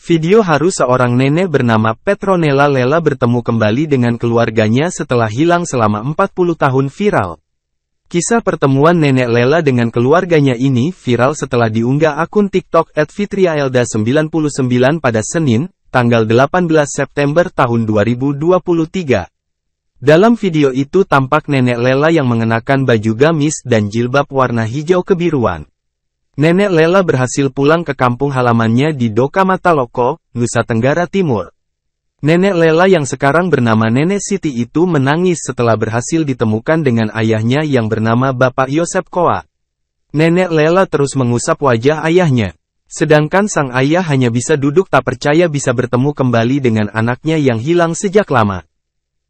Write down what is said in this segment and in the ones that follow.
Video haru seorang nenek bernama Petronella Lela bertemu kembali dengan keluarganya setelah hilang selama 40 tahun viral. Kisah pertemuan nenek Lela dengan keluarganya ini viral setelah diunggah akun TikTok @fitriaelda99 pada Senin, tanggal 18 September tahun 2023. Dalam video itu tampak nenek Lela yang mengenakan baju gamis dan jilbab warna hijau kebiruan. Nenek Lela berhasil pulang ke kampung halamannya di Doka Mataloko, Nusa Tenggara Timur. Nenek Lela yang sekarang bernama Nenek Siti itu menangis setelah berhasil ditemukan dengan ayahnya yang bernama Bapak Yosep Koa. Nenek Lela terus mengusap wajah ayahnya. Sedangkan sang ayah hanya bisa duduk tak percaya bisa bertemu kembali dengan anaknya yang hilang sejak lama.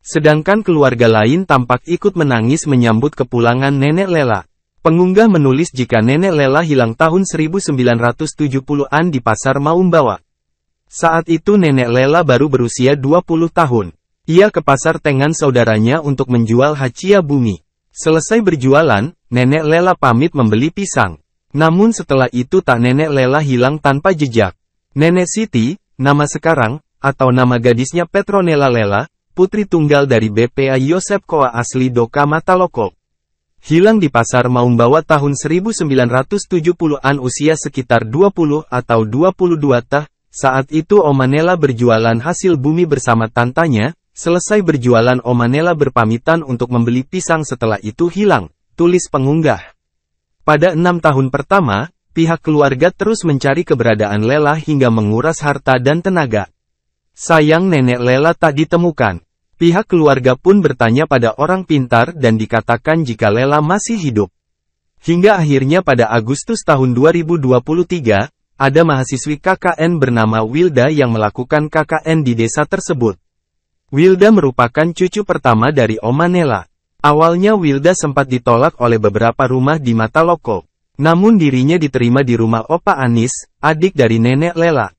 Sedangkan keluarga lain tampak ikut menangis menyambut kepulangan nenek Lela. Pengunggah menulis jika nenek Lela hilang tahun 1970-an di Pasar Maumbawa. Saat itu nenek Lela baru berusia 20 tahun. Ia ke pasar dengan saudaranya untuk menjual hachia bumi. Selesai berjualan, nenek Lela pamit membeli pisang. Namun setelah itu tak nenek Lela hilang tanpa jejak. Nenek Siti, nama sekarang, atau nama gadisnya Petronella Lela, putri tunggal dari BPA Yosep Koa asli Doka Mataloko. Hilang di Pasar Maumbawa tahun 1970-an usia sekitar 20 atau 22 tahun. Saat itu Oma Nela berjualan hasil bumi bersama tantanya. Selesai berjualan Oma Nela berpamitan untuk membeli pisang setelah itu hilang, tulis pengunggah. Pada 6 tahun pertama, pihak keluarga terus mencari keberadaan Lela hingga menguras harta dan tenaga. Sayang nenek Lela tak ditemukan. Pihak keluarga pun bertanya pada orang pintar dan dikatakan jika Lela masih hidup. Hingga akhirnya pada Agustus tahun 2023, ada mahasiswi KKN bernama Wilda yang melakukan KKN di desa tersebut. Wilda merupakan cucu pertama dari Oma Nela. Awalnya Wilda sempat ditolak oleh beberapa rumah di Mataloko. Namun dirinya diterima di rumah Opa Anis, adik dari nenek Lela.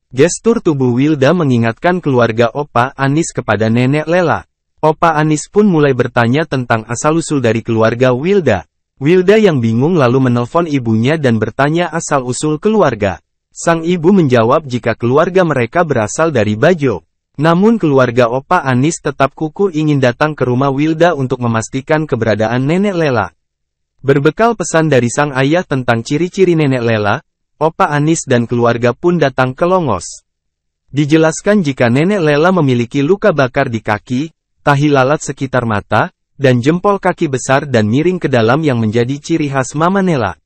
Gestur tubuh Wilda mengingatkan keluarga Opa Anis kepada nenek Lela. Opa Anis pun mulai bertanya tentang asal-usul dari keluarga Wilda. Wilda yang bingung lalu menelpon ibunya dan bertanya asal-usul keluarga. Sang ibu menjawab jika keluarga mereka berasal dari Bajo. Namun keluarga Opa Anis tetap kukuh ingin datang ke rumah Wilda untuk memastikan keberadaan nenek Lela. Berbekal pesan dari sang ayah tentang ciri-ciri nenek Lela, Opa Anis dan keluarga pun datang ke Longos. Dijelaskan jika nenek Lela memiliki luka bakar di kaki, tahi lalat sekitar mata, dan jempol kaki besar dan miring ke dalam yang menjadi ciri khas Mama Nela.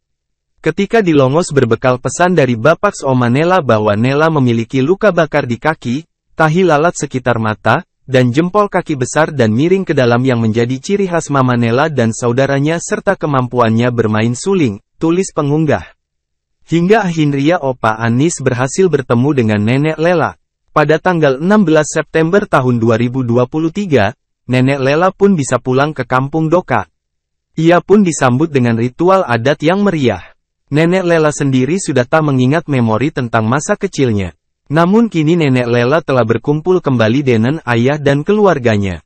Ketika di Longos berbekal pesan dari Bapak Oma Nela bahwa Nela memiliki luka bakar di kaki, tahi lalat sekitar mata, dan jempol kaki besar dan miring ke dalam yang menjadi ciri khas Mama Nela dan saudaranya serta kemampuannya bermain suling, tulis pengunggah. Hingga akhirnya Opa Anis berhasil bertemu dengan nenek Lela. Pada tanggal 16 September tahun 2023, nenek Lela pun bisa pulang ke kampung Doka. Ia pun disambut dengan ritual adat yang meriah. Nenek Lela sendiri sudah tak mengingat memori tentang masa kecilnya. Namun kini nenek Lela telah berkumpul kembali dengan ayah dan keluarganya.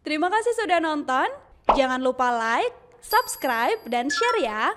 Terima kasih sudah nonton. Jangan lupa like, subscribe, dan share ya.